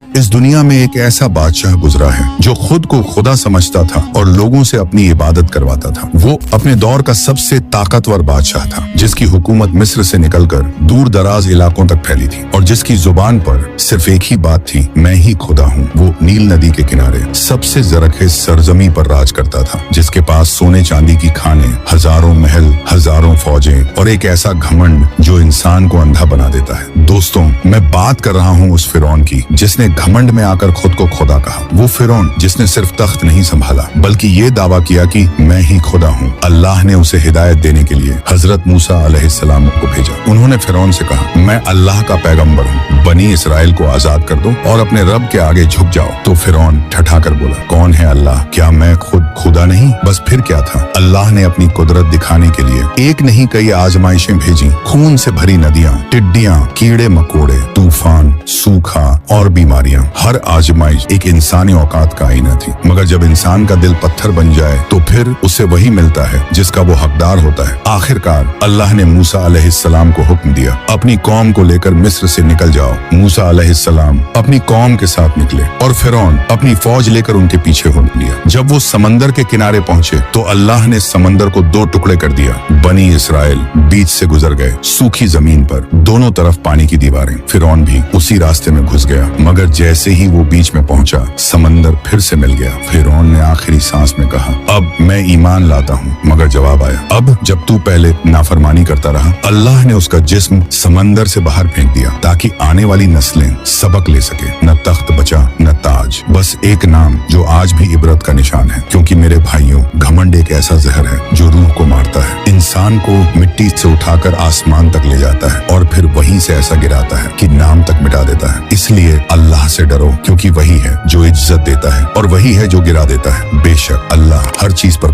इस दुनिया में एक ऐसा बादशाह गुजरा है जो खुद को खुदा समझता था और लोगों से अपनी इबादत करवाता था। वो अपने दौर का सबसे ताकतवर बादशाह था, जिसकी हुकूमत मिस्र से निकलकर दूर दराज इलाकों तक फैली थी और जिसकी जुबान पर सिर्फ एक ही बात थी, मैं ही खुदा हूँ। वो नील नदी के किनारे सबसे जरखेज सरजमी पर राज करता था, जिसके पास सोने चांदी की खाने, हजारों महल, हजारों फौजें और एक ऐसा घमंड जो इंसान को अंधा बना देता है। दोस्तों, मैं बात कर रहा हूँ उस फिरौन की जिसने घमंड में आकर खुद को खुदा कहा। वो फिरौन जिसने सिर्फ तख्त नहीं संभाला बल्कि ये दावा किया कि मैं ही खुदा हूँ। अल्लाह ने उसे हिदायत देने के लिए हजरत मूसा अलैहिस्सलाम को भेजा। उन्होंने फिरौन से कहा, मैं अल्लाह का पैगंबर हूँ, बनी इसराइल को आजाद कर दो और अपने रब के आगे झुक जाओ। तो फिरौन ठठाकर बोला, कौन है अल्लाह? क्या मैं खुद खुदा नहीं? बस फिर क्या था? अल्लाह ने अपनी कुदरत दिखाने के लिए एक नहीं कई आजमाइशें भेजी। खून से भरी नदियाँ, टिड्डियाँ, कीड़े मकोड़े, तूफान, सूखा और बीमारियां। हर आजमाइश एक इंसानी औकात का आईना थी। मगर जब इंसान का दिल पत्थर बन जाए तो फिर उसे वही मिलता है जिसका वो हकदार होता है। आखिरकार अल्लाह ने मूसा अलैहिस्सलाम को हुक्म दिया, अपनी कौम को लेकर मिस्र से निकल जाओ। मूसा अलैहिस्सलाम अपनी कौम के साथ निकले और फिरौन अपनी फौज लेकर उनके पीछे हो लिया। जब वो समंदर के किनारे पहुंचे तो अल्लाह ने समंदर को दो टुकड़े कर दिया। बनी इसराइल बीच से गुजर गए, सूखी जमीन पर दोनों तरफ पानी की दीवारें। फिरौन भी उसी रास्ते में घुस गया, मगर जैसे ही वो बीच में पहुंचा, समंदर फिर से मिल गया। फिरौन ने आखिरी सांस में कहा, अब मैं ईमान लाता हूँ। मगर जवाब आया, अब जब तू पहले नाफरमानी करता रहा, अल्लाह ने उसका जिस्म समंदर से बाहर फेंक दिया ताकि आने वाली नस्लें सबक ले सके। न तख्त बचा न ताज, बस एक नाम जो आज भी इबरत का निशान है। क्योंकि मेरे भाइयों, घमंड एक ऐसा जहर है जो रूह को मारता है, इंसान को मिट्टी से उठाकर आसमान तक ले जाता है और फिर वहीं से ऐसा गिराता है कि नाम तक मिटा देता है। इसलिए अल्लाह से डरो, क्योंकि वही है जो इज्जत देता है और वही है जो गिरा देता है। बेशक अल्लाह हर चीज पर